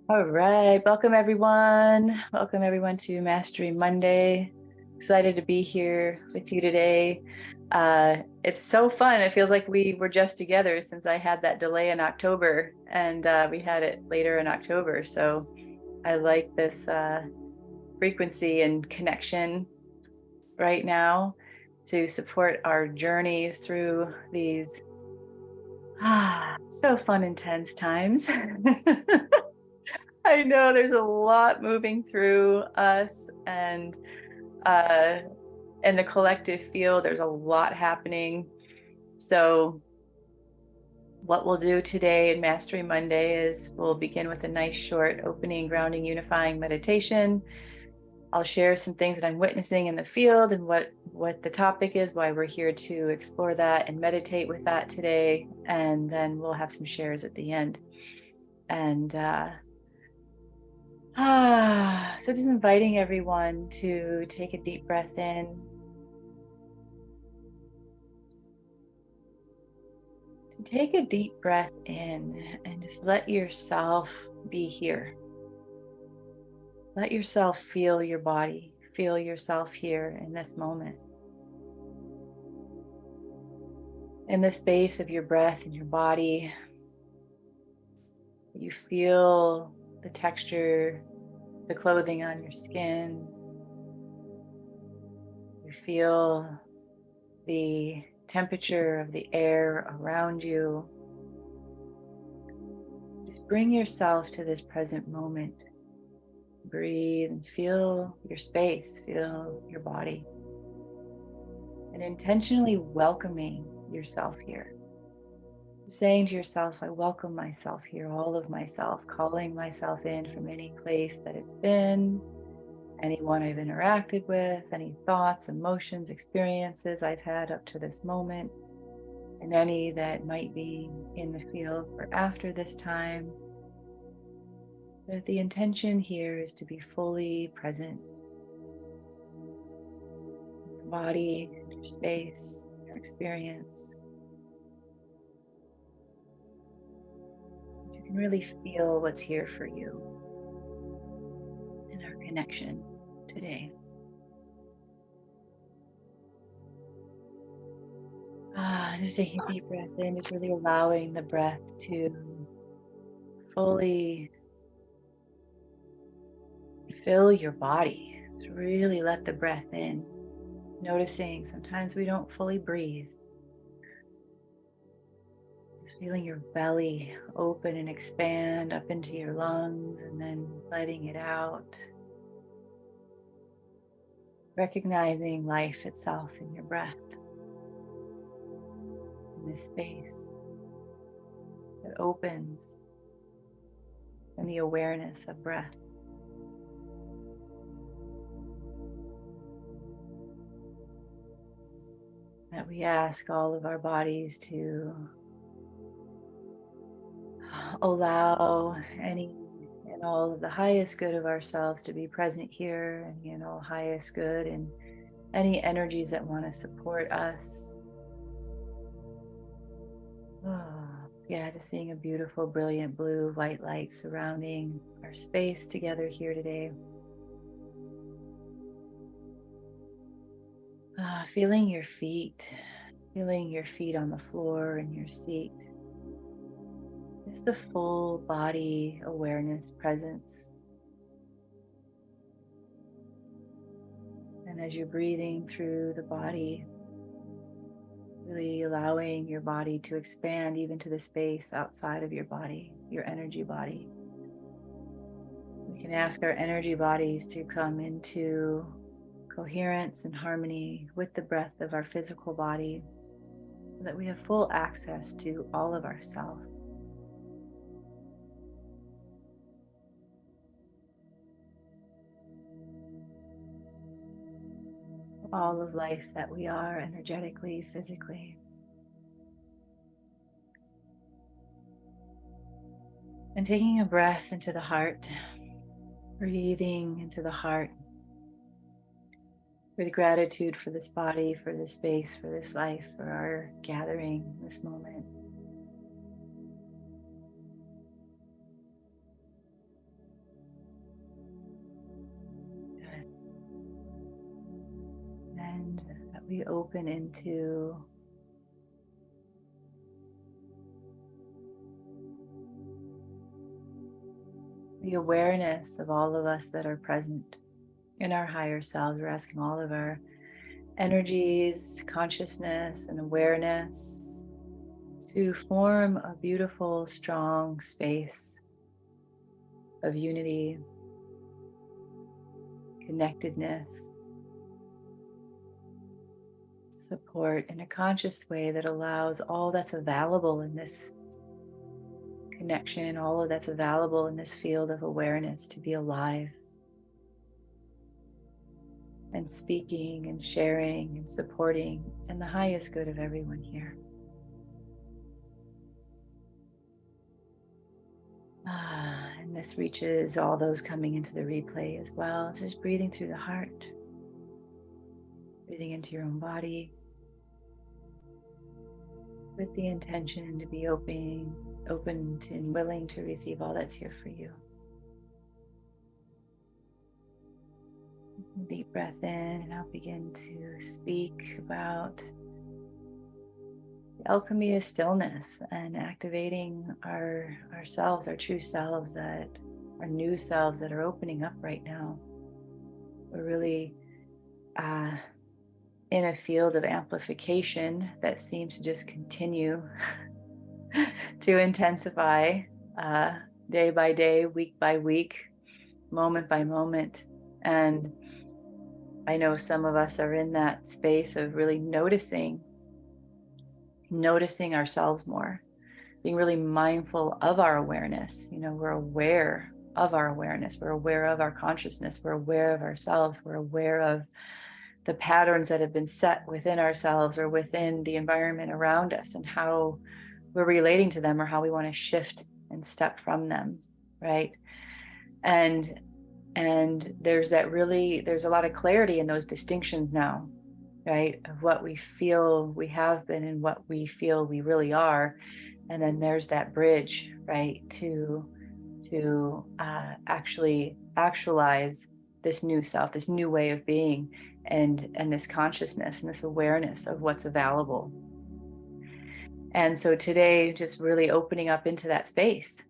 All right, welcome everyone. Welcome everyone to Mastery Monday. Excited to be here with you today. It's so fun. It feels like we were just together since I had that delay in October, and we had it later in October. So I like this frequency and connection right now to support our journeys through these so fun, intense times. I know there's a lot moving through us and uh in the collective field, there's a lot happening. So what we'll do today in Mastery Monday is we'll begin with a nice short opening, grounding, unifying meditation. I'll share some things that I'm witnessing in the field and what the topic is, why we're here to explore that and meditate with that today. And then we'll have some shares at the end. And so just inviting everyone to take a deep breath in, to take a deep breath in and just let yourself be here. Let yourself feel your body, feel yourself here in this moment. In the space of your breath and your body, you feel the texture, the clothing on your skin. You feel the temperature of the air around you. Just bring yourself to this present moment. Breathe and feel your space, feel your body, and intentionally welcoming yourself here. Saying to yourself, I welcome myself here, all of myself, calling myself in from any place that it's been, anyone I've interacted with, any thoughts, emotions, experiences I've had up to this moment, and any that might be in the field for after this time. But the intention here is to be fully present. Your body, your space, your experience. You can really feel what's here for you in our connection today. Just taking a deep breath in, just really allowing the breath to fully fill your body. To really let the breath in. Noticing sometimes we don't fully breathe. Just feeling your belly open and expand up into your lungs and then letting it out. Recognizing life itself in your breath. In this space that opens and the awareness of breath. That we ask all of our bodies to allow any and all of the highest good of ourselves to be present here, and all highest good and any energies that want to support us. Yeah, just seeing a beautiful, brilliant blue, white light surrounding our space together here today. Feeling your feet on the floor in your seat. Just the full body awareness, presence. And as you're breathing through the body, really allowing your body to expand even to the space outside of your body, your energy body. We can ask our energy bodies to come into coherence and harmony with the breath of our physical body, so that we have full access to all of ourself. All of life that we are energetically, physically. And taking a breath into the heart, breathing into the heart with gratitude for this body, for this space, for this life, for our gathering this moment. we open into the awareness of all of us that are present in our higher selves. We're asking all of our energies, consciousness, and awareness to form a beautiful, strong space of unity, connectedness, support in a conscious way that allows all that's available in this connection, all of that's available in this field of awareness to be alive and speaking and sharing and supporting in the highest good of everyone here. And this reaches all those coming into the replay as well. So just breathing through the heart, breathing into your own body with the intention to be open to and willing to receive all that's here for you. Deep breath in, and I'll begin to speak about the alchemy of stillness and activating ourselves, our true selves, that our new selves that are opening up right now. We're really in a field of amplification that seems to just continue to intensify day by day, week by week, moment by moment. And I know some of us are in that space of really noticing ourselves more, being really mindful of our awareness. You know, we're aware of our awareness, we're aware of our consciousness, we're aware of ourselves, we're aware of the patterns that have been set within ourselves or within the environment around us and how we're relating to them or how we want to shift and step from them, right? And there's a lot of clarity in those distinctions now, right? Of what we feel we have been and what we feel we really are. And then there's that bridge, right? To actually actualize this new self, this new way of being, and this consciousness and this awareness of what's available. And so today, just really opening up into that space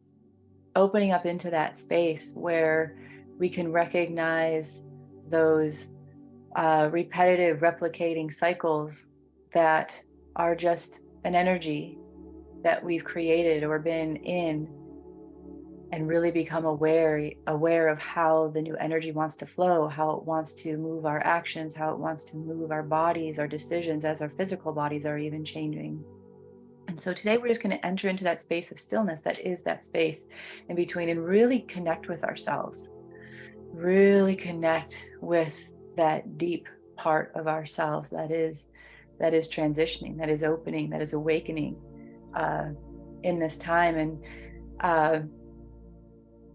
where we can recognize those repetitive replicating cycles that are just an energy that we've created or been in, and really become aware of how the new energy wants to flow, how it wants to move our actions, how it wants to move our bodies, our decisions, as our physical bodies are even changing. And so today we're just going to enter into that space of stillness that is that space in between, and really connect with ourselves, really connect with that deep part of ourselves that is transitioning, that is opening, that is awakening in this time.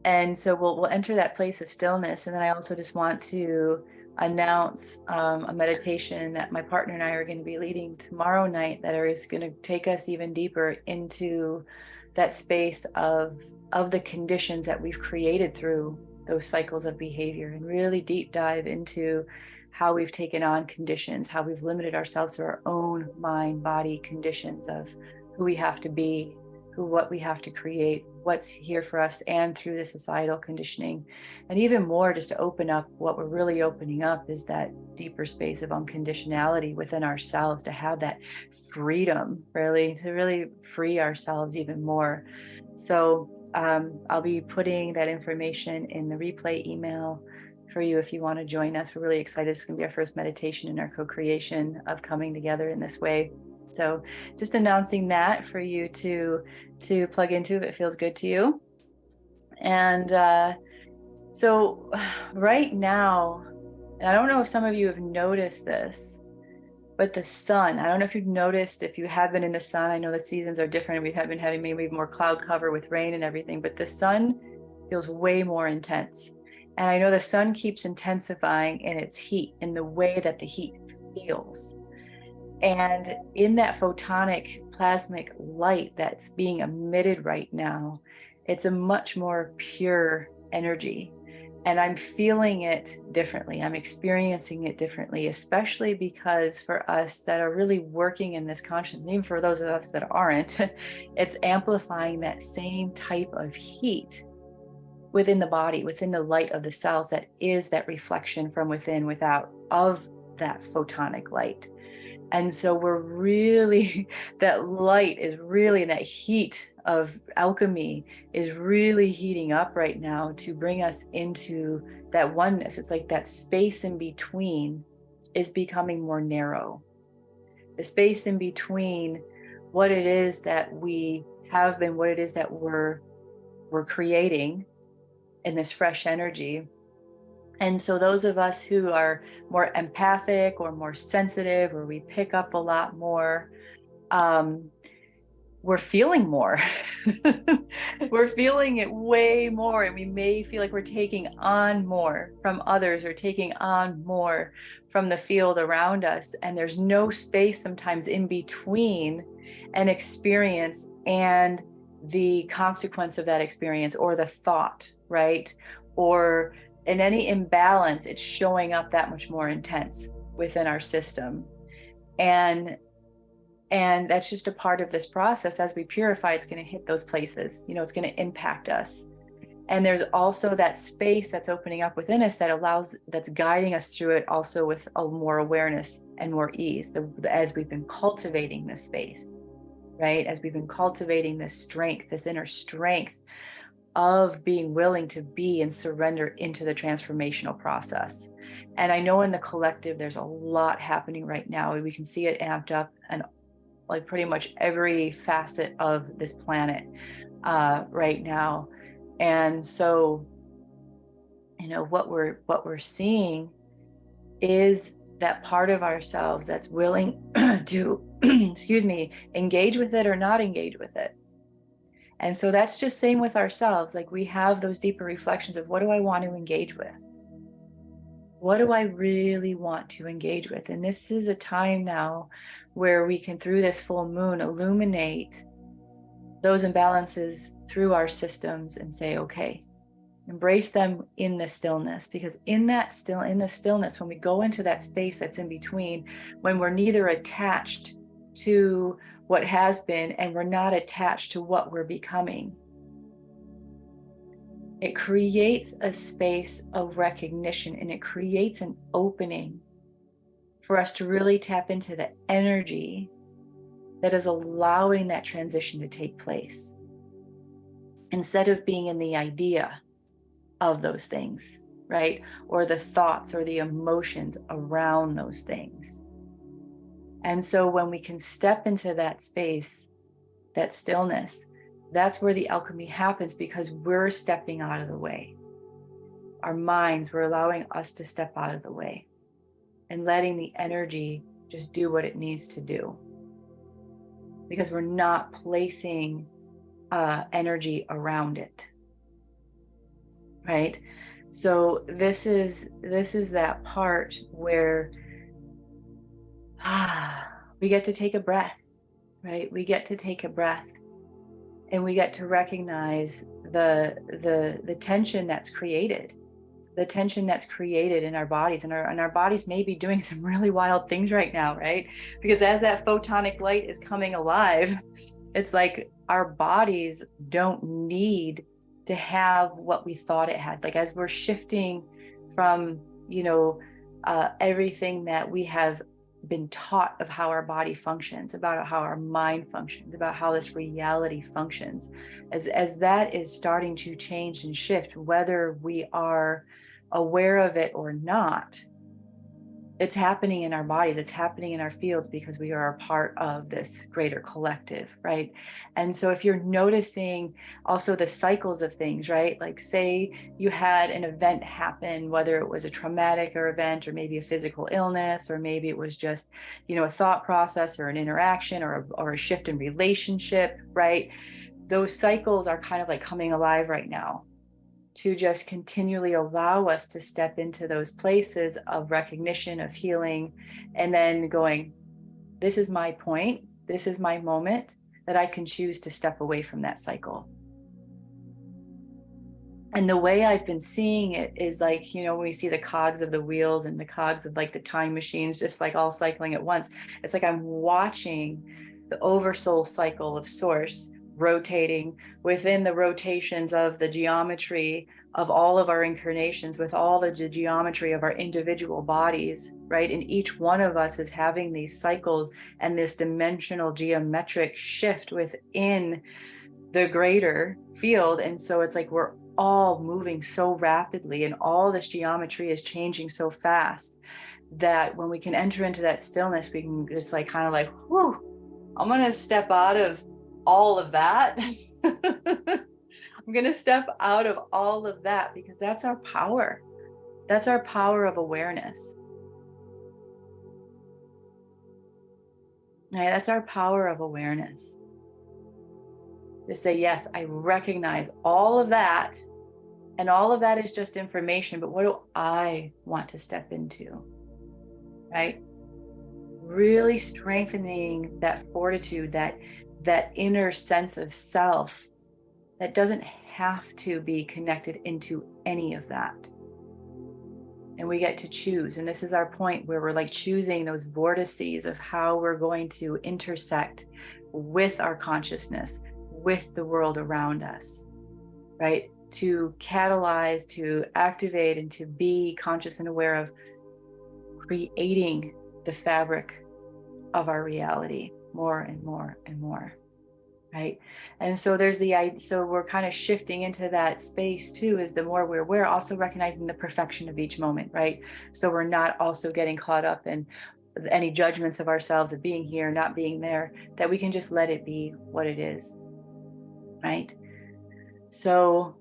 And so we'll enter that place of stillness. And then I also just want to announce a meditation that my partner and I are going to be leading tomorrow night that is going to take us even deeper into that space of the conditions that we've created through those cycles of behavior, and really deep dive into how we've taken on conditions, how we've limited ourselves to our own mind, body conditions of who we have to be, what we have to create, what's here for us, and through the societal conditioning. And even more, just to open up, what we're really opening up is that deeper space of unconditionality within ourselves, to have that freedom, really, to really free ourselves even more. So I'll be putting that information in the replay email for you if you want to join us. We're really excited. It's going to be our first meditation in our co-creation of coming together in this way. So just announcing that for you to plug into if it feels good to you. And so right now, and I don't know if some of you have noticed this, but the sun, I don't know if you've noticed, if you have been in the sun, I know the seasons are different. We have been having maybe more cloud cover with rain and everything, but the sun feels way more intense. And I know the sun keeps intensifying in its heat, in the way that the heat feels. And in that photonic plasmic light that's being emitted right now, it's a much more pure energy. And I'm feeling it differently. I'm experiencing it differently, especially because for us that are really working in this consciousness, and even for those of us that aren't, it's amplifying that same type of heat within the body, within the light of the cells, that is that reflection from within, without, of that photonic light. And so we're really, that light is really, that heat of alchemy is really heating up right now to bring us into that oneness. It's like that space in between is becoming more narrow. The space in between what it is that we have been, what it is that we're creating in this fresh energy. And so those of us who are more empathic or more sensitive, or we pick up a lot more, we're feeling more. We're feeling it way more. And we may feel like we're taking on more from others, or taking on more from the field around us. And there's no space sometimes in between an experience and the consequence of that experience, or the thought, right? Or in any imbalance, it's showing up that much more intense within our system. And that's just a part of this process. As we purify, it's going to hit those places, it's going to impact us. And there's also that space that's opening up within us that's guiding us through it, also with a more awareness and more ease, as we've been cultivating this space, right? As we've been cultivating this strength, this inner strength of being willing to be and surrender into the transformational process. And I know in the collective, there's a lot happening right now. We can see it amped up, and like pretty much every facet of this planet right now. And so, what we're seeing is that part of ourselves that's willing to, excuse me, engage with it or not engage with it. And so that's just same with ourselves. Like, we have those deeper reflections of, what do I want to engage with? What do I really want to engage with? And this is a time now where we can, through this full moon, illuminate those imbalances through our systems and say, okay, embrace them in the stillness. Because in the stillness, when we go into that space that's in between, when we're neither attached to what has been and we're not attached to what we're becoming, it creates a space of recognition, and it creates an opening for us to really tap into the energy that is allowing that transition to take place, instead of being in the idea of those things, right? Or the thoughts or the emotions around those things. And so when we can step into that space, that stillness, that's where the alchemy happens, because we're stepping out of the way. Our minds, we're allowing us to step out of the way and letting the energy just do what it needs to do, because we're not placing energy around it, right? So this is that part where we get to take a breath, right? We get to take a breath, and we get to recognize the tension that's created, in our bodies, and our bodies may be doing some really wild things right now, right? Because as that photonic light is coming alive, it's like our bodies don't need to have what we thought it had. Like, as we're shifting from everything that we have been taught of how our body functions, about how our mind functions, about how this reality functions, as that is starting to change and shift, whether we are aware of it or not, it's happening in our bodies, it's happening in our fields, because we are a part of this greater collective, right? And so if you're noticing also the cycles of things, right? Like, say you had an event happen, whether it was a traumatic event, or maybe a physical illness, or maybe it was just, a thought process, or an interaction, or a shift in relationship, right? Those cycles are kind of like coming alive right now, to just continually allow us to step into those places of recognition, of healing, and then going, this is my point, this is my moment, that I can choose to step away from that cycle. And the way I've been seeing it is like, when we see the cogs of the wheels and the cogs of like the time machines, just like all cycling at once. It's like I'm watching the oversoul cycle of source rotating within the rotations of the geometry of all of our incarnations, with all the geometry of our individual bodies, right? And each one of us is having these cycles and this dimensional geometric shift within the greater field. And so it's like we're all moving so rapidly, and all this geometry is changing so fast, that when we can enter into that stillness, we can just like kind of like, whew, I'm going to step out of all of that. I'm going to step out of all of that, because that's our power. That's our power of awareness. Right? That's our power of awareness. To say, yes, I recognize all of that, and all of that is just information, but what do I want to step into? Right? Really strengthening that fortitude, that inner sense of self that doesn't have to be connected into any of that. And we get to choose. And this is our point, where we're like choosing those vortices of how we're going to intersect with our consciousness, with the world around us, right? To catalyze, to activate, and to be conscious and aware of creating the fabric of our reality more and more and more, right? And so so we're kind of shifting into that space too, is the more we're aware, also recognizing the perfection of each moment, right? So we're not also getting caught up in any judgments of ourselves, of being here, not being there, that we can just let it be what it is, right? So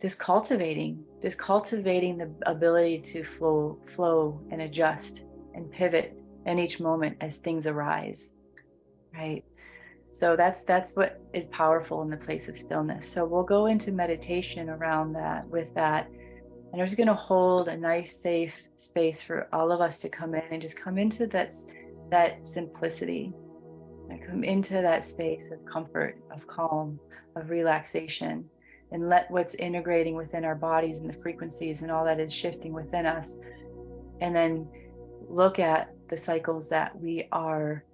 just cultivating the ability to flow and adjust and pivot in each moment as things arise, right? So that's what is powerful in the place of stillness. So we'll go into meditation around that, with that, and we're just going to hold a nice, safe space for all of us to come in and just come into that simplicity, and come into that space of comfort, of calm, of relaxation, and let what's integrating within our bodies and the frequencies and all that is shifting within us. And then look at the cycles that we are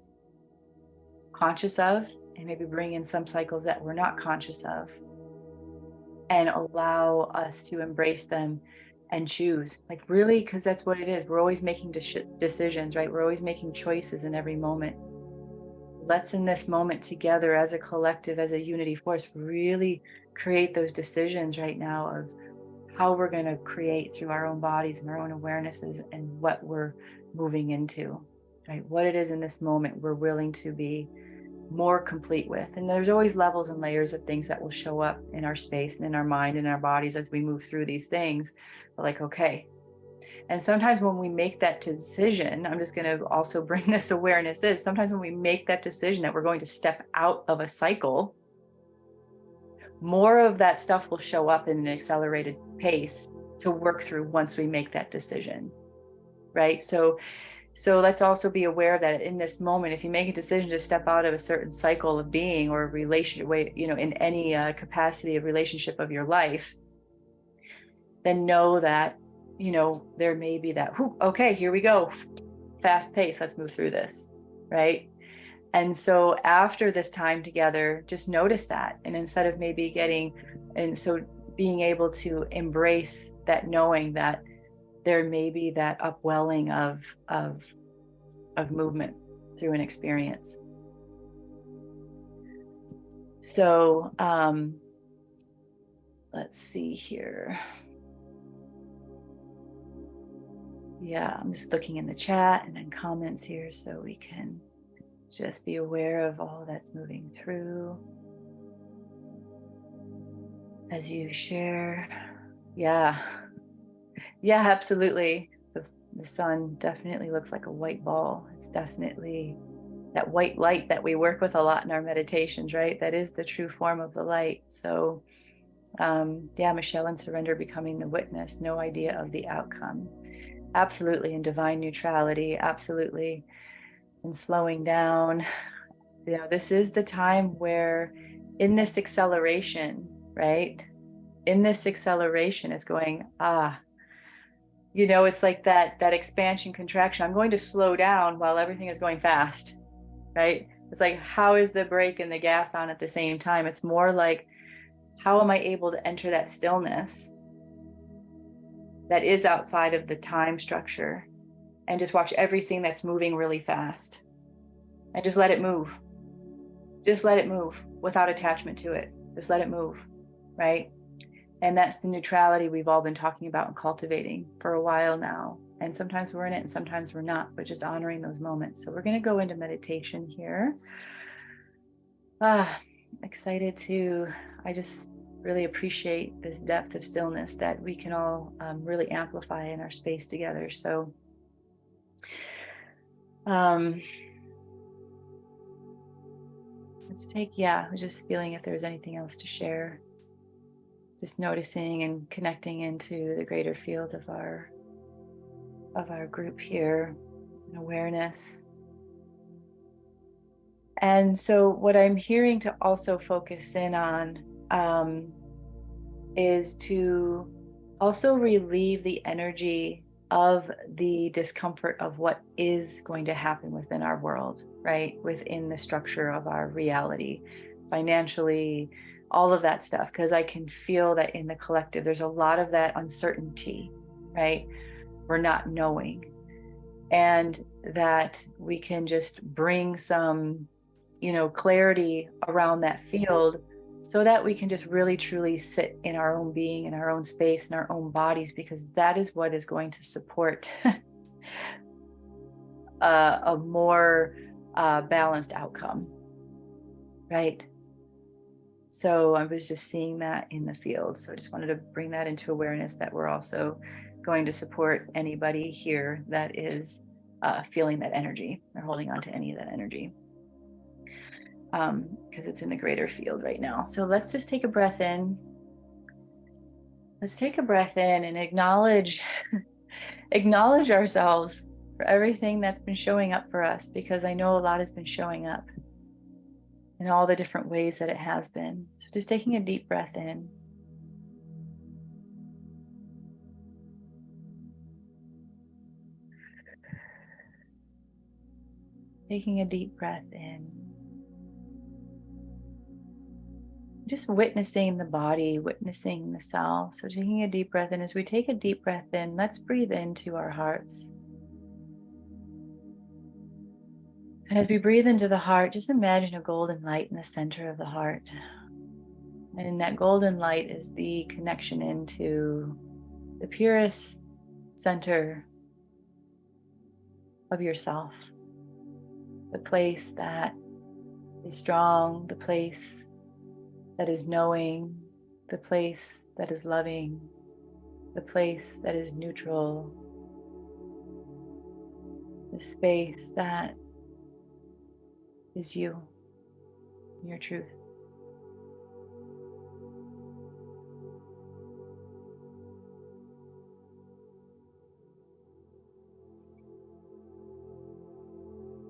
conscious of, and maybe bring in some cycles that we're not conscious of, and allow us to embrace them and choose, like, really, because that's what it is. We're always making decisions, right? We're always making choices in every moment. Let's, in this moment together as a collective, as a unity force, really create those decisions right now of how we're going to create through our own bodies and our own awarenesses, and what we're moving into, right? What it is in this moment we're willing to be more complete with. And there's always levels and layers of things that will show up in our space and in our mind and our bodies as we move through these things. But like, okay. And sometimes when we make that decision, I'm just going to also bring this awareness is, sometimes when we make that decision that we're going to step out of a cycle, more of that stuff will show up in an accelerated pace to work through once we make that decision, right? So let's also be aware that in this moment, if you make a decision to step out of a certain cycle of being or relationship, in any capacity of relationship of your life, then know that, there may be that, okay, here we go, fast pace, let's move through this, right? And so after this time together, just notice that. And instead of maybe being able to embrace that, knowing that there may be that upwelling of movement through an experience. So let's see here. Yeah, I'm just looking in the chat and in comments here, so we can just be aware of all that's moving through as you share. Yeah, absolutely. The sun definitely looks like a white ball. It's definitely that white light that we work with a lot in our meditations, right? That is the true form of the light. So Michelle, and surrender, becoming the witness, no idea of the outcome. Absolutely. In divine neutrality, absolutely. And slowing down. This is the time where, in this acceleration, right? in this acceleration is going, you know, it's like that expansion contraction. I'm going to slow down while everything is going fast, right? It's like, how is the brake and the gas on at the same time? It's more like, how am I able to enter that stillness that is outside of the time structure and just watch everything that's moving really fast and just let it move. Just let it move without attachment to it. Just let it move, right? And that's the neutrality we've all been talking about and cultivating for a while now. And sometimes we're in it and sometimes we're not, but just honoring those moments. So we're going to go into meditation here. Excited to, I just really appreciate this depth of stillness that we can all really amplify in our space together. So let's take, I was just feeling if there's anything else to share. Just noticing and connecting into the greater field of our group here, and awareness. And so what I'm hearing to also focus in on is to also relieve the energy of the discomfort of what is going to happen within our world, right? Within the structure of our reality, financially, all of that stuff. Because I can feel that in the collective, there's a lot of that uncertainty, right? We're not knowing. And that we can just bring some, clarity around that field so that we can just really truly sit in our own being, in our own space, in our own bodies, because that is what is going to support a more balanced outcome, right? So I was just seeing that in the field. So I just wanted to bring that into awareness, that we're also going to support anybody here that is feeling that energy or holding on to any of that energy. Because it's in the greater field right now. So let's just take a breath in. Let's take a breath in and acknowledge ourselves for everything that's been showing up for us, because I know a lot has been showing up in all the different ways that it has been. So just taking a deep breath in. Taking a deep breath in. Just witnessing the body, witnessing the self. So taking a deep breath in. As we take a deep breath in, let's breathe into our hearts. And as we breathe into the heart, just imagine a golden light in the center of the heart. And in that golden light is the connection into the purest center of yourself. The place that is strong, the place that is knowing, the place that is loving, the place that is neutral, the space that is you, your truth.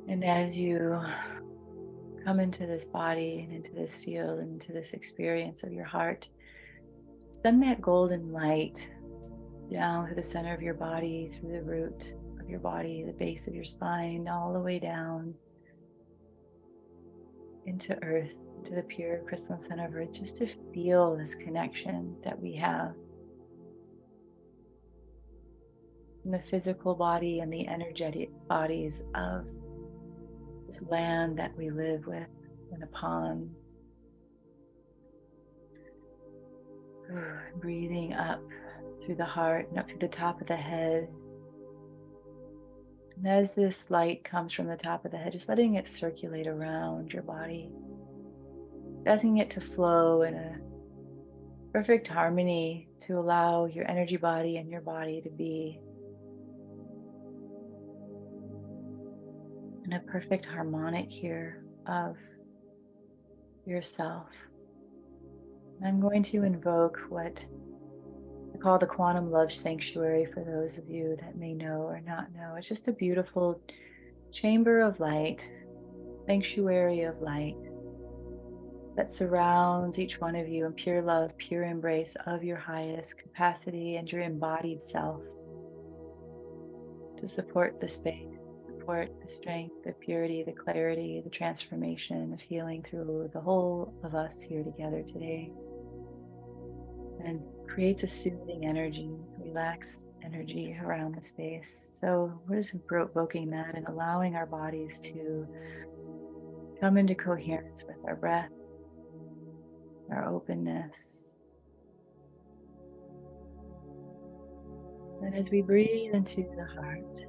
And as you come into this body and into this field and into this experience of your heart, send that golden light down to the center of your body, through the root of your body, the base of your spine, all the way down into earth, to the pure crystalline center of earth, just to feel this connection that we have in the physical body and the energetic bodies of this land that we live with and upon. Breathing up through the heart and up to the top of the head. And as this light comes from the top of the head, just letting it circulate around your body, asking it to flow in a perfect harmony to allow your energy body and your body to be in a perfect harmonic here of yourself. I'm going to invoke what I call the quantum love sanctuary for those of you that may know or not know. It's just a beautiful chamber of light, sanctuary of light, that surrounds each one of you in pure love, pure embrace of your highest capacity and your embodied self to support the space, support the strength, the purity, the clarity, the transformation of healing through the whole of us here together today. And creates a soothing energy, relaxed energy around the space. So we're just provoking that and allowing our bodies to come into coherence with our breath, our openness. And as we breathe into the heart,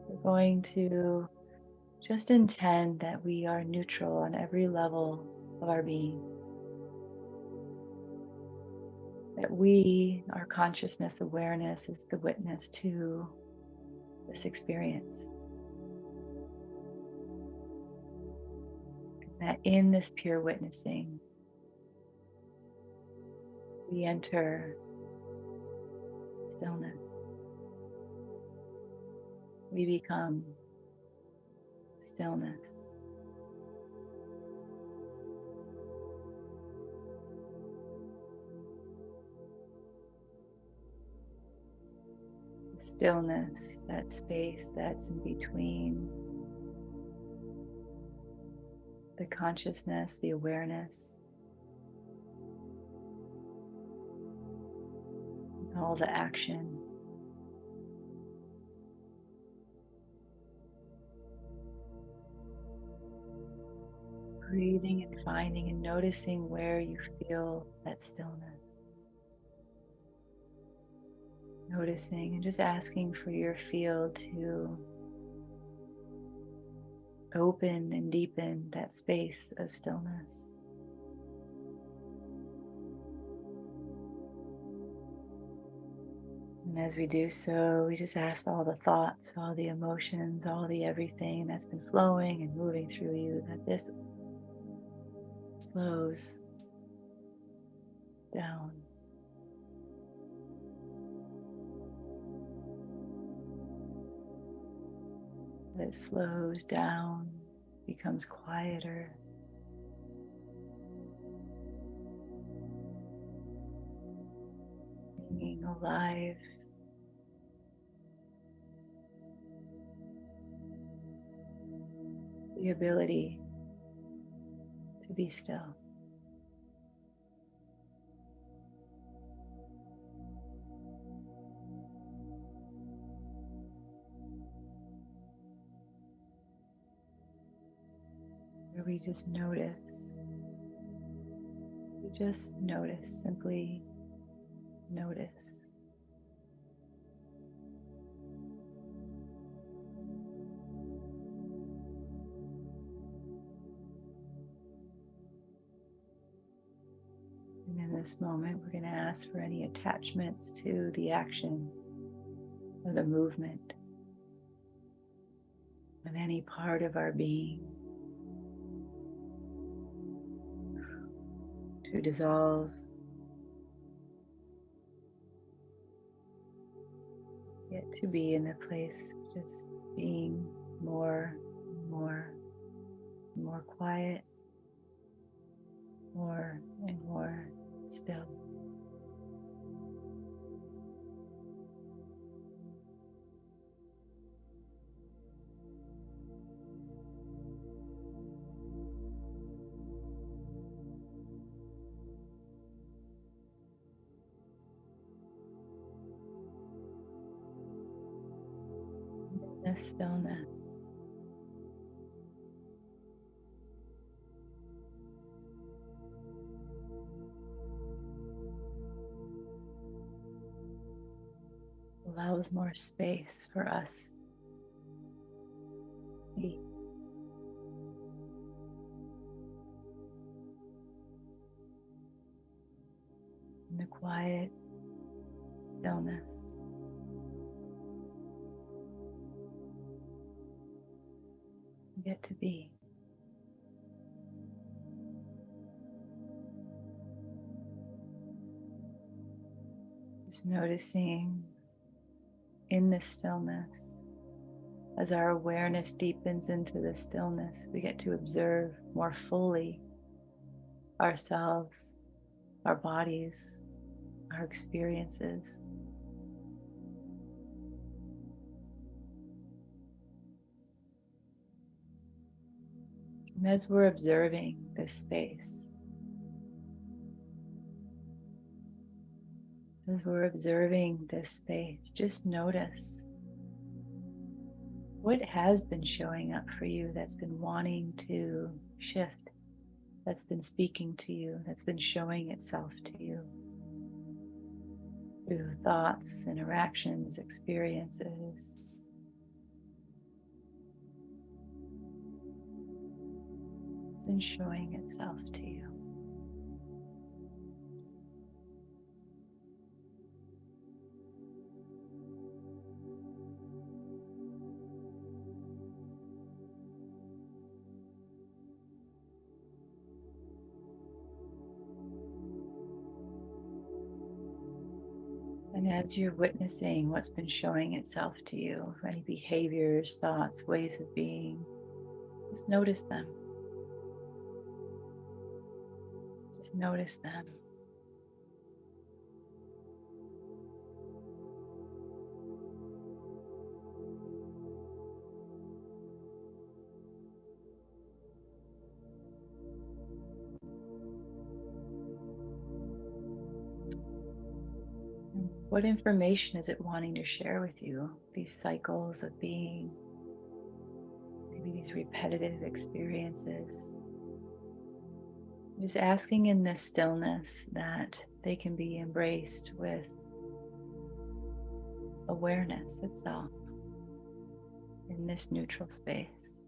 we're going to just intend that we are neutral on every level of our being. That we, our consciousness awareness, is the witness to this experience. And that in this pure witnessing, we enter stillness. We become stillness. Stillness, that space that's in between the consciousness, the awareness, and all the action. Breathing and finding and noticing where you feel that stillness. Noticing and just asking for your field to open and deepen that space of stillness. And as we do so, we just ask all the thoughts, all the emotions, all the everything that's been flowing and moving through you, that this slows down. That it slows down, becomes quieter. Being alive. The ability to be still. Where we just notice. We just notice, simply notice. And in this moment, we're going to ask for any attachments to the action or the movement of any part of our being to dissolve. Get to be in the place of just being more and more quiet, more and more still. In this stillness, allows more space for us to be. In the quiet stillness. Get to be. Just noticing in this stillness, as our awareness deepens into the stillness, we get to observe more fully ourselves, our bodies, our experiences. And as we're observing this space, just notice what has been showing up for you that's been wanting to shift, that's been speaking to you, that's been showing itself to you through thoughts, interactions, experiences. It's been showing itself to you. And as you're witnessing what's been showing itself to you, any behaviors, thoughts, ways of being, just notice them. Just notice them. What information is it wanting to share with you? These cycles of being, maybe these repetitive experiences. Just asking in this stillness that they can be embraced with awareness itself in this neutral space.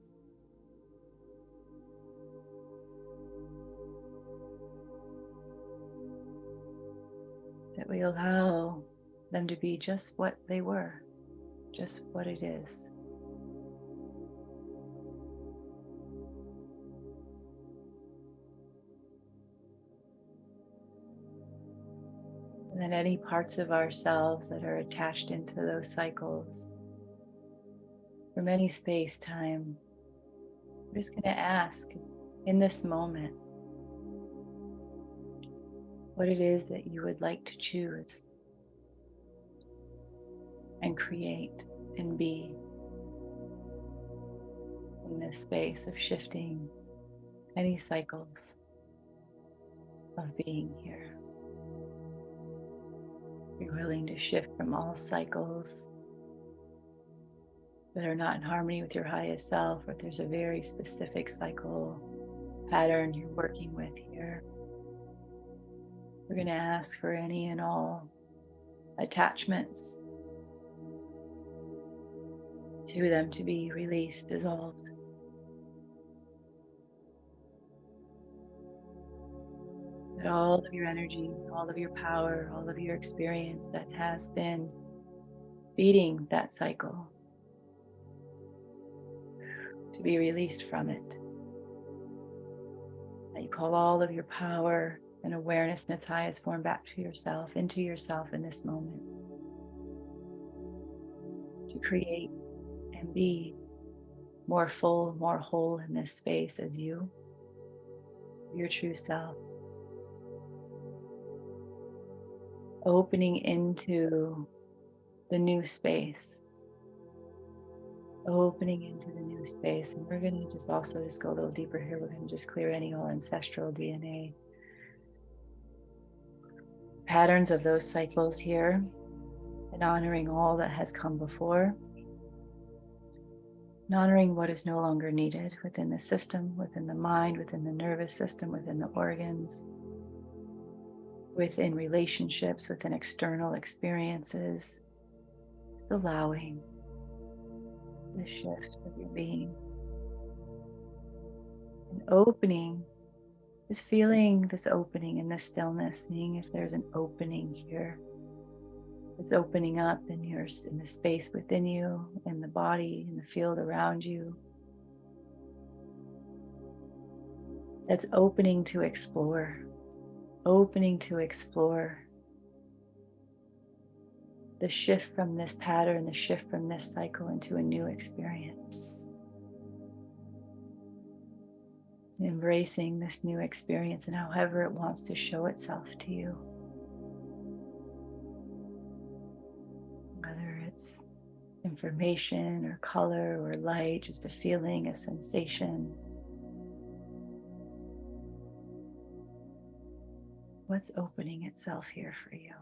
That we allow them to be just what they were, just what it is. And then any parts of ourselves that are attached into those cycles, from any space time, we're just going to ask in this moment what it is that you would like to choose and create and be in this space of shifting any cycles of being here. Be willing to shift from all cycles that are not in harmony with your highest self, or if there's a very specific cycle pattern you're working with here. We're going to ask for any and all attachments to them to be released, dissolved. That all of your energy, all of your power, all of your experience that has been feeding that cycle to be released from it. That you call all of your power and awareness in its highest form back to yourself, into yourself in this moment. To create and be more full, more whole in this space as you, your true self. Opening into the new space. Opening into the new space. And we're going to just also just go a little deeper here. We're going to just clear any old ancestral DNA patterns of those cycles here, and honoring all that has come before, and honoring what is no longer needed within the system, within the mind, within the nervous system, within the organs, within relationships, within external experiences. Just allowing the shift of your being and opening, just feeling this opening in this stillness, seeing if there's an opening here. It's opening up in the space within you, in the body, in the field around you. That's opening to explore the shift from this pattern, the shift from this cycle into a new experience. Embracing this new experience and however it wants to show itself to you. Whether it's information or color or light, just a feeling, a sensation. What's opening itself here for you?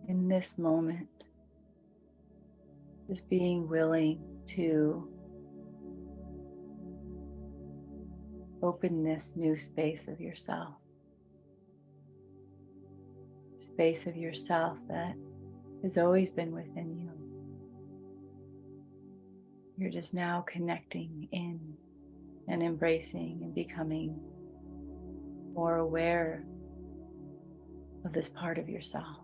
In this moment, just being willing to open this new space of yourself. Space of yourself that has always been within you. You're just now connecting in and embracing and becoming more aware of this part of yourself.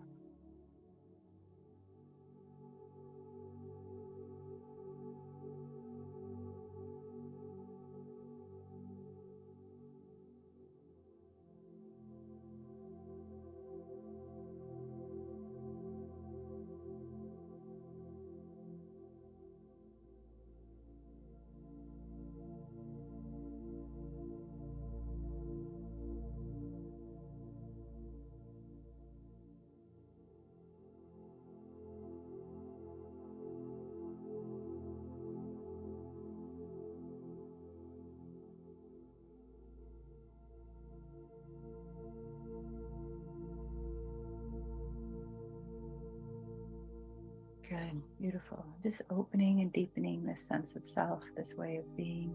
Good, beautiful. Just opening and deepening this sense of self, this way of being.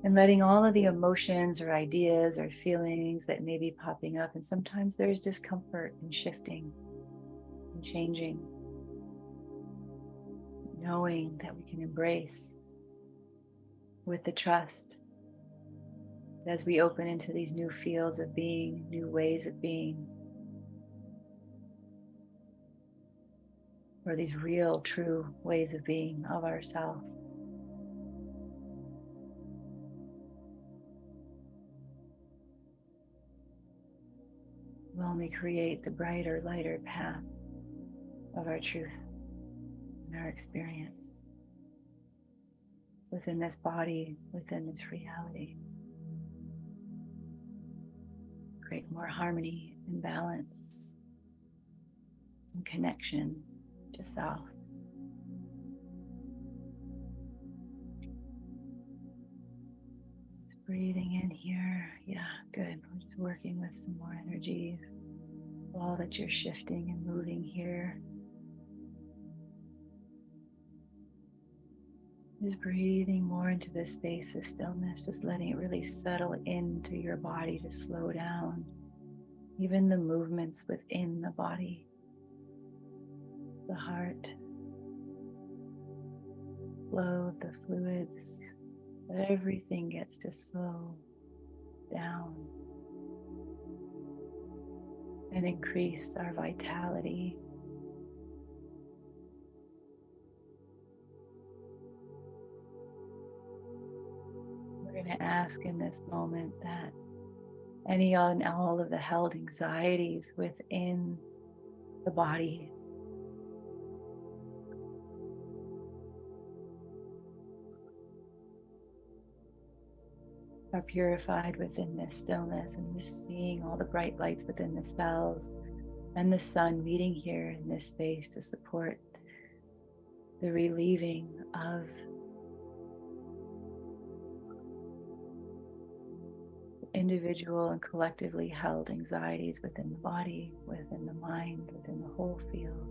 And letting all of the emotions or ideas or feelings that may be popping up. And sometimes there's discomfort and shifting and changing. Knowing that we can embrace with the trust that as we open into these new fields of being, new ways of being, or these real, true ways of being of ourselves. Will only create the brighter, lighter path of our truth and our experience within this body, within this reality. Create more harmony and balance and connection to self. Just breathing in here. Yeah, good. We're just working with some more energy. All that you're shifting and moving here. Just breathing more into this space of stillness, just letting it really settle into your body to slow down. Even the movements within the body, the heart, flow of the fluids, everything gets to slow down and increase our vitality. We're going to ask in this moment that any and all of the held anxieties within the body are purified within this stillness, and just seeing all the bright lights within the cells and the sun meeting here in this space to support the relieving of individual and collectively held anxieties within the body, within the mind, within the whole field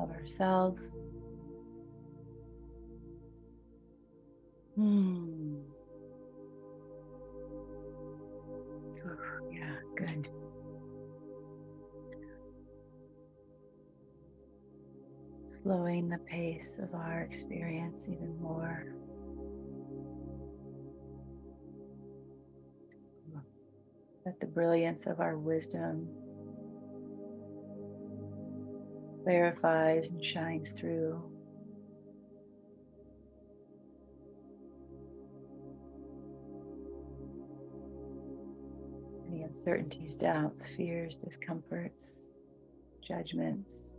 of ourselves. Yeah, good. Slowing the pace of our experience even more. Let let the brilliance of our wisdom clarifies and shines through. Any uncertainties, doubts, fears, discomforts, judgments.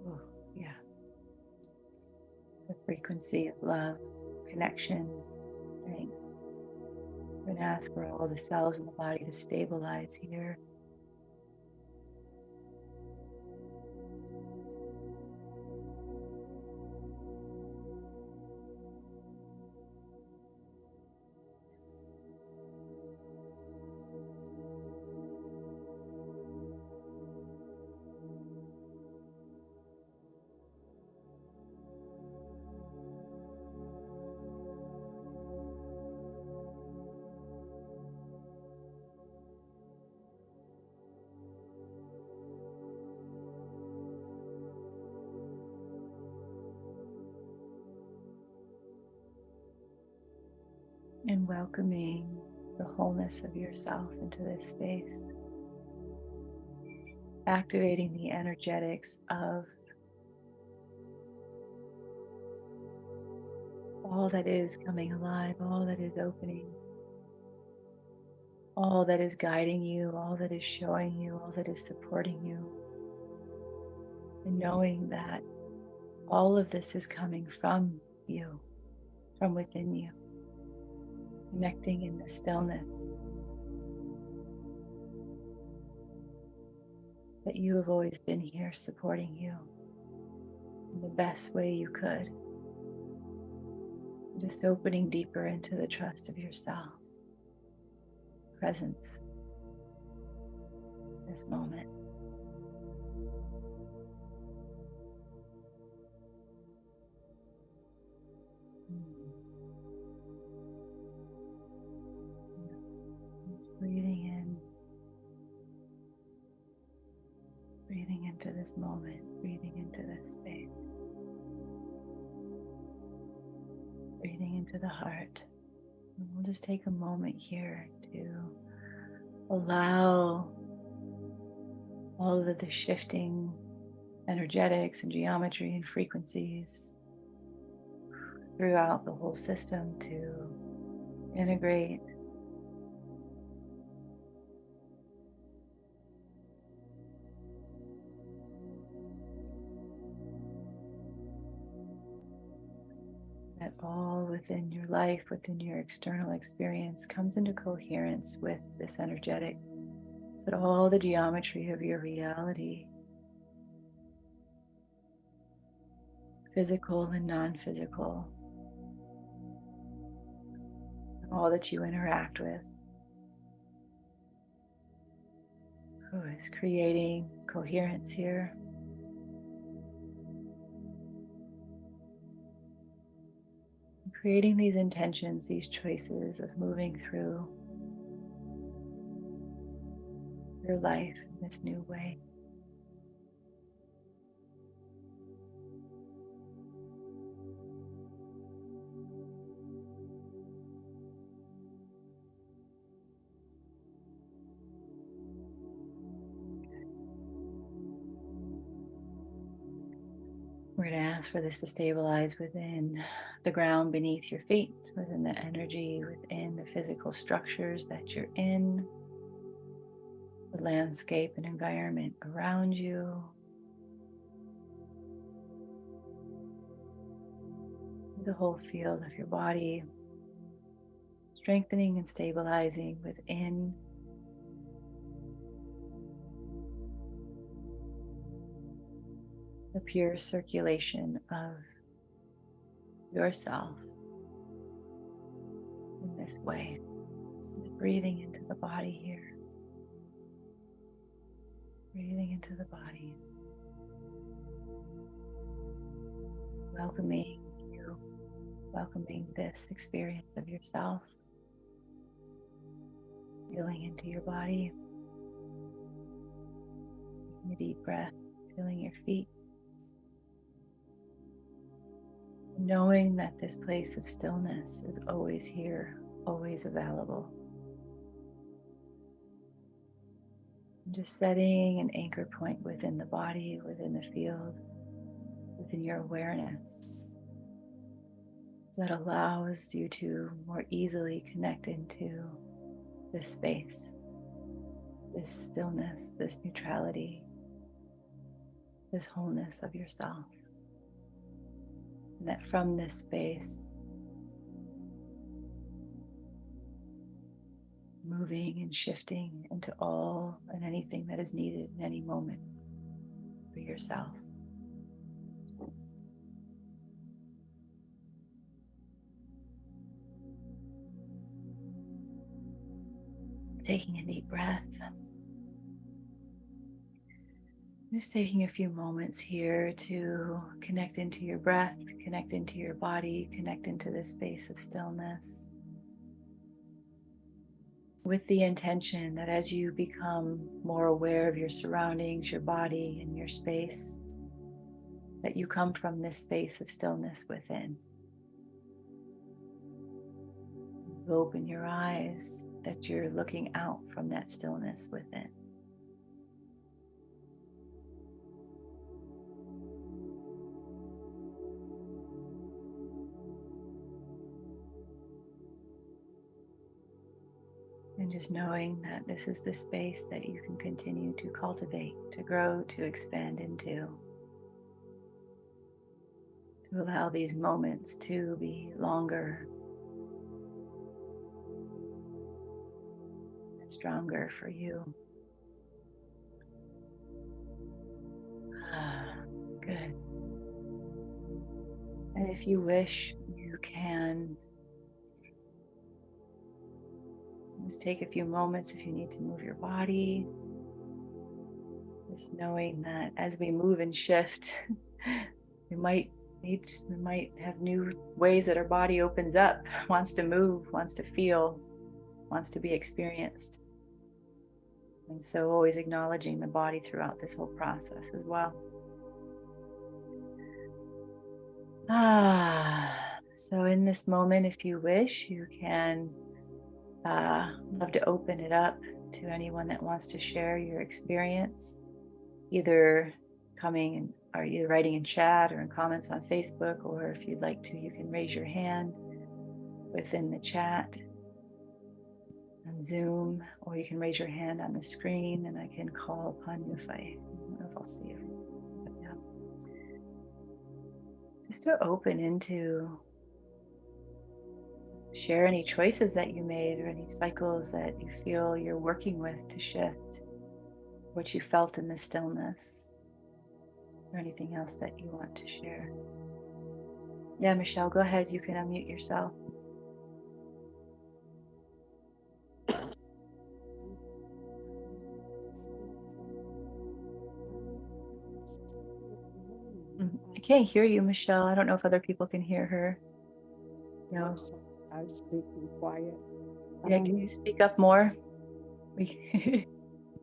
Oh, yeah. The frequency of love, connection, strength. We're going to ask for all the cells in the body to stabilize here. And welcoming the wholeness of yourself into this space, activating the energetics of all that is coming alive, all that is opening, all that is guiding you, all that is showing you, all that is supporting you, and knowing that all of this is coming from you, from within you, connecting in the stillness that you have always been here supporting you in the best way you could. Just opening deeper into the trust of yourself, presence, this moment. Just breathing into this moment, breathing into this space, breathing into the heart. And we'll just take a moment here to allow all of the shifting energetics and geometry and frequencies throughout the whole system to integrate. That all within your life, within your external experience, comes into coherence with this energetic, so that all the geometry of your reality, physical and non-physical, all that you interact with, is creating coherence here. Creating these intentions, these choices of moving through your life in this new way. We're going to ask for this to stabilize within the ground beneath your feet, within the energy, within the physical structures that you're in, the landscape and environment around you, the whole field of your body, strengthening and stabilizing within the pure circulation of yourself in this way. Breathing into the body here. Breathing into the body. Welcoming you, welcoming this experience of yourself. Feeling into your body. Taking a deep breath, feeling your feet. knowing that this place of stillness is always here, always available. And just setting an anchor point within the body, within the field, within your awareness that allows you to more easily connect into this space, this stillness, this neutrality, this wholeness of yourself. And that from this space, moving and shifting into all and anything that is needed in any moment for yourself. Taking a deep breath. Just taking a few moments here to connect into your breath, connect into your body, connect into this space of stillness, with the intention that as you become more aware of your surroundings, your body, and your space, that you come from this space of stillness within. You open your eyes, that you're looking out from that stillness within. And just knowing that this is the space that you can continue to cultivate, to grow, to expand into. To allow these moments to be longer and stronger for you. Good. And if you wish, you can just take a few moments if you need to move your body. Just knowing that as we move and shift, we might have new ways that our body opens up, wants to move, wants to feel, wants to be experienced. And so always acknowledging the body throughout this whole process as well. So in this moment, if you wish, you can love to open it up to anyone that wants to share your experience, either coming or either writing in chat or in comments on Facebook, or if you'd like to, you can raise your hand within the chat on Zoom, or you can raise your hand on the screen and I can call upon you if I don't know if I'll see you. But yeah. Just to open into share any choices that you made or any cycles that you feel you're working with to shift, what you felt in the stillness, or anything else that you want to share. Yeah, Michelle, go ahead. You can unmute yourself. I can't hear you, Michelle. I don't know if other people can hear her. No. I was speaking quiet. Yeah, can you speak up more?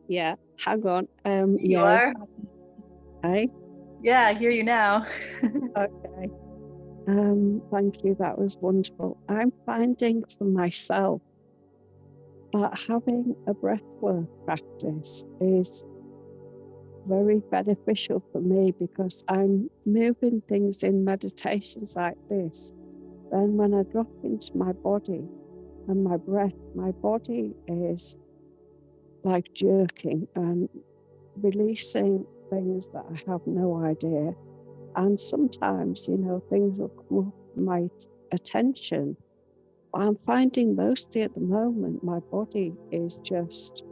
Yeah, hang on. You yes. are? Hey? Yeah, I hear you now. Okay. Thank you. That was wonderful. I'm finding for myself that having a breathwork practice is very beneficial for me because I'm moving things in meditations like this. Then when I drop into my body and my breath, my body is like jerking and releasing things that I have no idea. And sometimes, things will come up my attention. I'm finding mostly at the moment, my body is just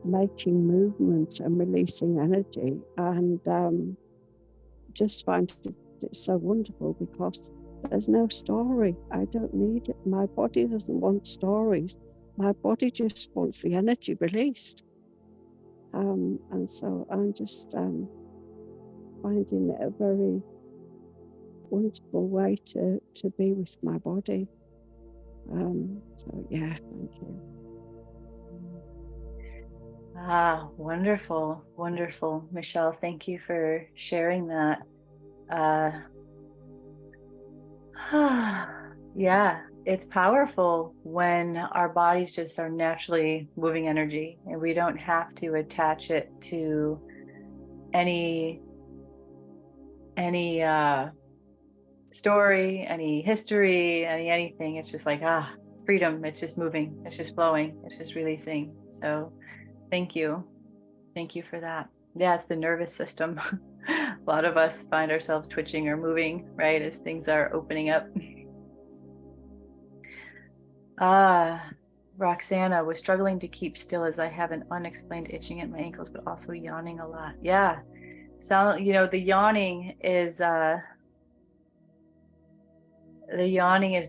making movements and releasing energy. And just find it so wonderful because there's no story. I don't need it. My body doesn't want stories. My body just wants the energy released. And so I'm just finding it a very wonderful way to be with my body. So yeah, thank you. Wonderful, wonderful. Michelle, thank you for sharing that. Yeah, it's powerful when our bodies just are naturally moving energy and we don't have to attach it to any any story, any history, anything. It's just like freedom. It's just moving. It's just flowing. It's just releasing. So thank you. Thank you for that. Yeah, it's the nervous system. A lot of us find ourselves twitching or moving, right, as things are opening up. Roxana was struggling to keep still as I have an unexplained itching at my ankles, but also yawning a lot. Yeah. So, the yawning is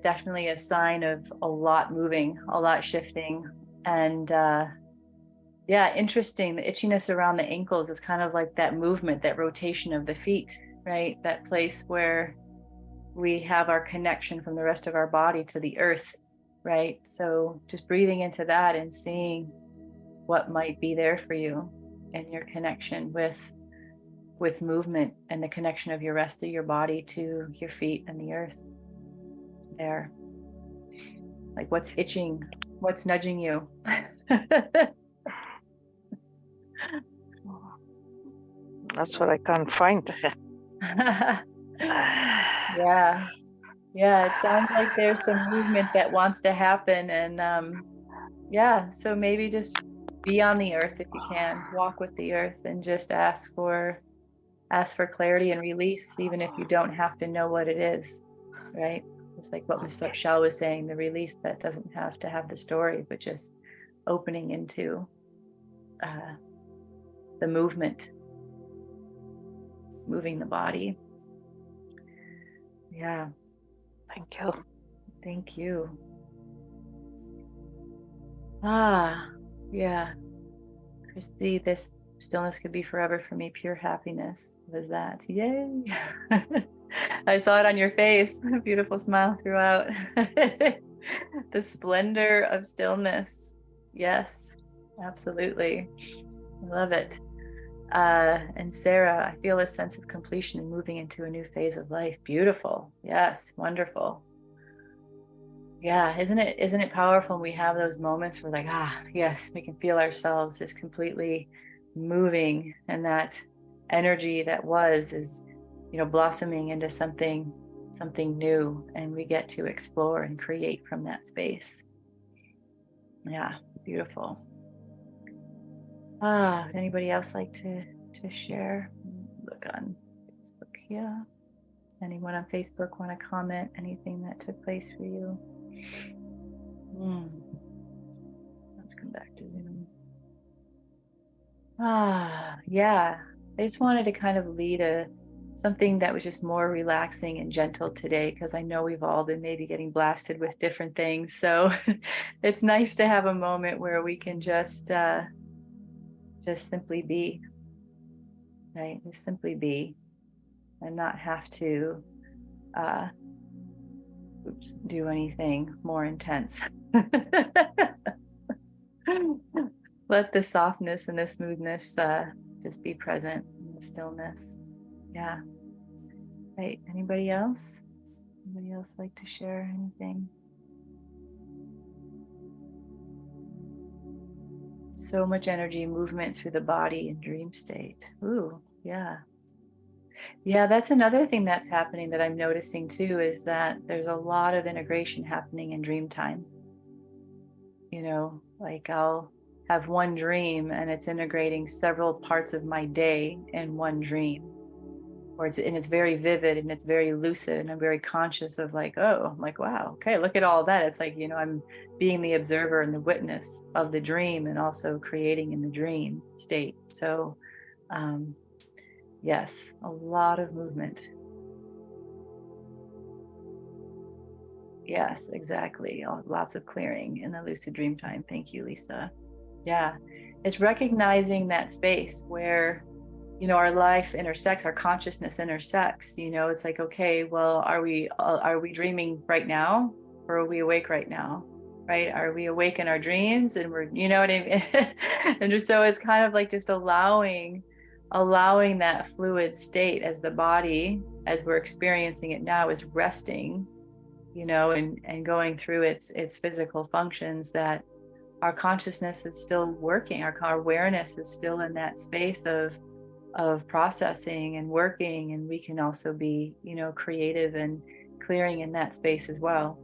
definitely a sign of a lot moving, a lot shifting. And yeah, interesting. The itchiness around the ankles is kind of like that movement, that rotation of the feet, right? That place where we have our connection from the rest of our body to the earth, right? So just breathing into that and seeing what might be there for you and your connection with movement and the connection of your rest of your body to your feet and the earth there. Like what's itching, what's nudging you. That's what I can't find. Yeah. Yeah, it sounds like there's some movement that wants to happen. And yeah, so maybe just be on the earth if you can, walk with the earth and just ask for clarity and release, even if you don't have to know what it is, right? It's like what Michelle was saying, the release that doesn't have to have the story, but just opening into the movement, moving the body. Yeah. Thank you. Thank you. Yeah. Christy, this stillness could be forever for me. Pure happiness was that. Yay. I saw it on your face. Beautiful smile throughout. The splendor of stillness. Yes, absolutely. I love it. And Sarah, I feel a sense of completion and moving into a new phase of life. Beautiful. Yes, wonderful. Yeah, isn't it powerful when we have those moments where like, yes, we can feel ourselves just completely moving, and that energy that is, blossoming into something new, and we get to explore and create from that space. Yeah, beautiful. Anybody else like to share? Look on Facebook. Yeah. Anyone on Facebook want to comment anything that took place for you? Let's come back to Zoom. Yeah. I just wanted to kind of lead something that was just more relaxing and gentle today, because I know we've all been maybe getting blasted with different things. So it's nice to have a moment where we can just simply be, right? Just simply be and not have to do anything more intense. Let the softness and the smoothness just be present in the stillness. Yeah. Right. Anybody else? Anybody else like to share anything? So much energy, movement through the body in dream state. Ooh, yeah. Yeah, that's another thing that's happening that I'm noticing too, is that there's a lot of integration happening in dream time. Like I'll have one dream and it's integrating several parts of my day in one dream, or it's very vivid and it's very lucid, and I'm very conscious of like, I'm like, wow, okay, look at all that. It's like, I'm being the observer and the witness of the dream and also creating in the dream state. So yes, a lot of movement. Yes, exactly. Lots of clearing in the lucid dream time. Thank you, Lisa. Yeah, it's recognizing that space where, our life intersects, our consciousness intersects. It's like, okay, well, are we dreaming right now, or are we awake right now? Right? Are we awake in our dreams, and we're, you know what I mean? And just so it's kind of like just allowing that fluid state as the body, as we're experiencing it now, is resting. and going through its physical functions, that our consciousness is still working, our awareness is still in that space of processing and working, and we can also be, creative and clearing in that space as well.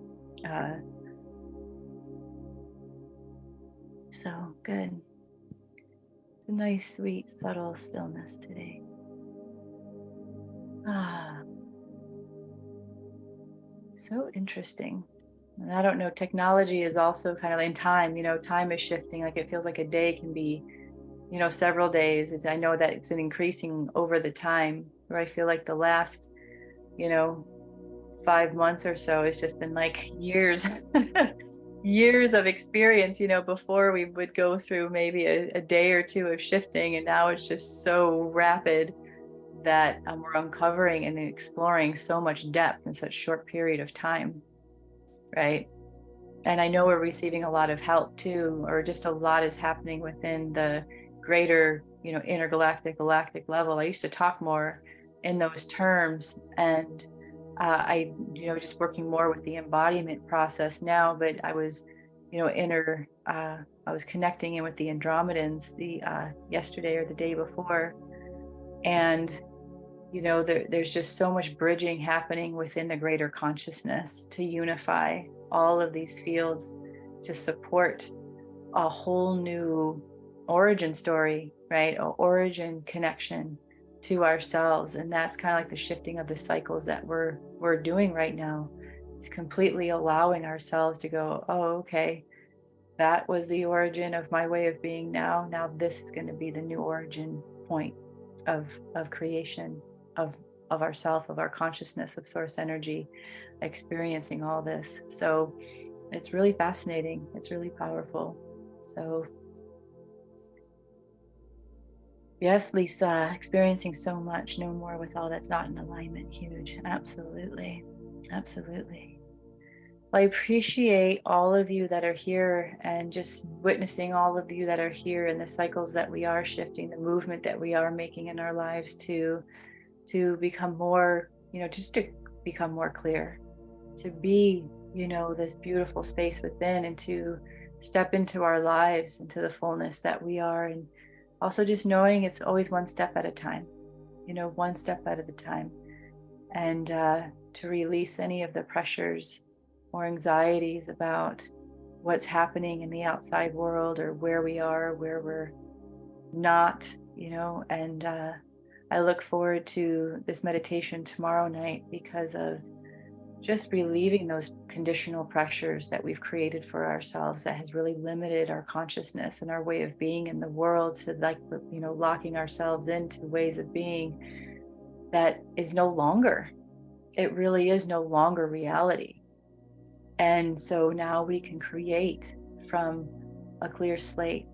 So good. It's a nice, sweet, subtle stillness today. So interesting. And I don't know, technology is also kind of in time, time is shifting. Like it feels like a day can be, several days. I know that it's been increasing over the time, where I feel like the last, 5 months or so, it's just been like years, years of experience, before we would go through maybe a day or two of shifting. And now it's just so rapid that we're uncovering and exploring so much depth in such short period of time, right? And I know we're receiving a lot of help too, or just a lot is happening within the greater, intergalactic, galactic level. I used to talk more in those terms, and I, just working more with the embodiment process now. But I was, I was connecting in with the Andromedans yesterday or the day before, and there's just so much bridging happening within the greater consciousness to unify all of these fields to support a whole new origin story, right? Or origin connection to ourselves. And that's kind of like the shifting of the cycles that we're doing right now. It's completely allowing ourselves to go, oh, okay, that was the origin of my way of being now. Now this is going to be the new origin point of creation, of ourself, of our consciousness, of source energy, experiencing all this. So it's really fascinating. It's really powerful. So yes, Lisa, experiencing so much, no more with all that's not in alignment. Huge. Absolutely. Absolutely. Well, I appreciate all of you that are here, and just witnessing all of you that are here, and the cycles that we are shifting, the movement that we are making in our lives to become more, just to become more clear, to be, this beautiful space within, and to step into our lives, into the fullness that we are. And also just knowing it's always one step at a time, one step at a time, and to release any of the pressures or anxieties about what's happening in the outside world, or where we are, where we're not, and I look forward to this meditation tomorrow night, because of just relieving those conditional pressures that we've created for ourselves, that has really limited our consciousness and our way of being in the world, to locking ourselves into ways of being that is no longer, it really is no longer reality. And so now we can create from a clear slate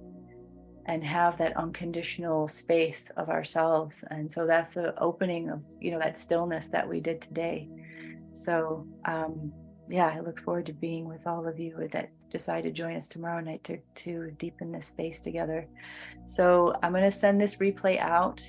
and have that unconditional space of ourselves. And so that's the opening of, that stillness that we did today. So I look forward to being with all of you that decide to join us tomorrow night to deepen this space together. So I'm going to send this replay out.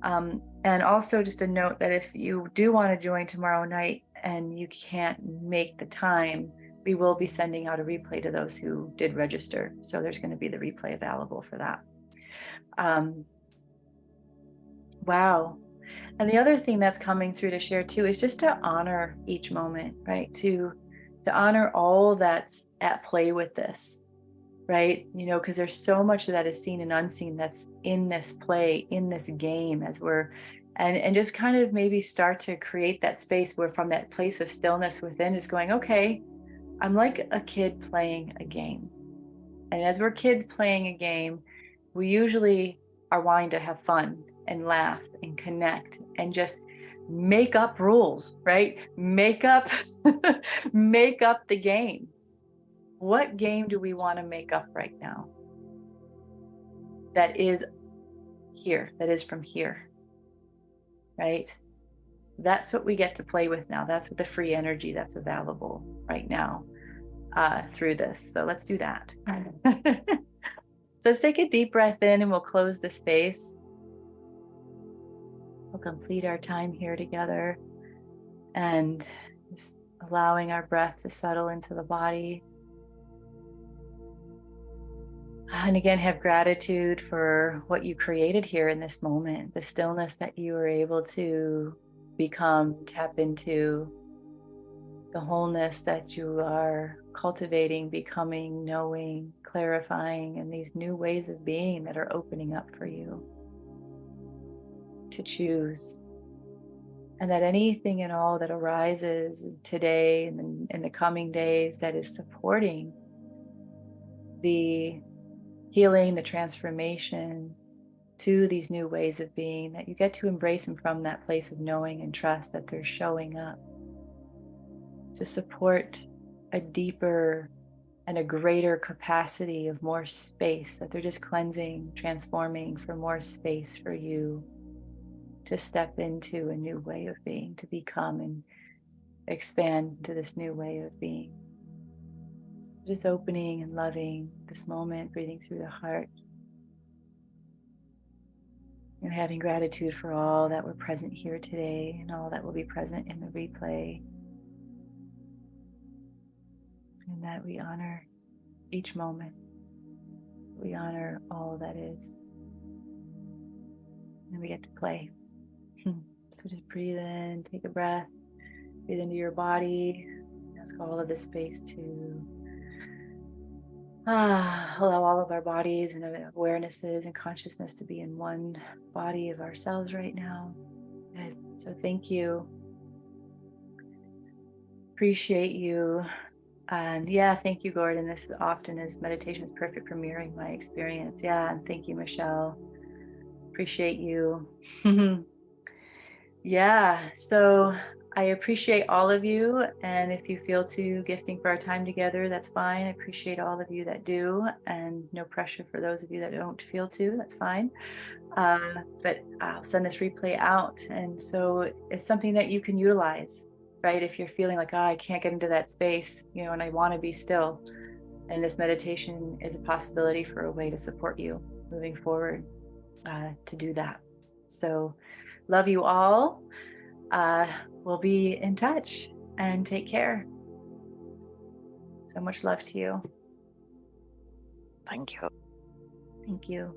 And also just a note that if you do want to join tomorrow night and you can't make the time, we will be sending out a replay to those who did register. So there's going to be the replay available for that. Wow. And the other thing that's coming through to share too is just to honor each moment, right? To honor all that's at play with this, right? Because there's so much that is seen and unseen that's in this play, in this game, as we're, and just kind of maybe start to create that space where, from that place of stillness within, just going, okay, I'm like a kid playing a game. And as we're kids playing a game, we usually are wanting to have fun and laugh and connect and just make up rules, right? Make up the game. What game do we want to make up right now that is here, that is from here, right? That's what we get to play with now. That's what the free energy that's available right now through this. So let's do that. So let's take a deep breath in, and we'll close the space. We'll complete our time here together, and just allowing our breath to settle into the body. And again, have gratitude for what you created here in this moment, the stillness that you were able to become, tap into, the wholeness that you are cultivating, becoming, knowing, clarifying, and these new ways of being that are opening up for you to choose. And that anything and all that arises today and in the coming days that is supporting the healing, the transformation to these new ways of being, that you get to embrace them from that place of knowing and trust that they're showing up to support a deeper and a greater capacity of more space, that they're just cleansing, transforming for more space for you to step into a new way of being, to become and expand to this new way of being. Just opening and loving this moment, breathing through the heart, and having gratitude for all that were present here today and all that will be present in the replay. And that we honor each moment. We honor all that is. And we get to play. So just breathe in, take a breath, breathe into your body. Ask all of the space to allow all of our bodies and awarenesses and consciousness to be in one body of ourselves right now. And so thank you. Appreciate you. And yeah, thank you, Gordon. This often is meditation is perfect for mirroring my experience. Yeah, and thank you, Michelle. Appreciate you. Yeah, so I appreciate all of you. And if you feel too gifting for our time together, that's fine. I appreciate all of you that do, and no pressure for those of you that don't feel to, that's fine. But I'll send this replay out. And so it's something that you can utilize, right? If you're feeling like, I can't get into that space, and I want to be still. And this meditation is a possibility for a way to support you moving forward to do that. So love you all. We'll be in touch, and take care. So much love to you. Thank you. Thank you.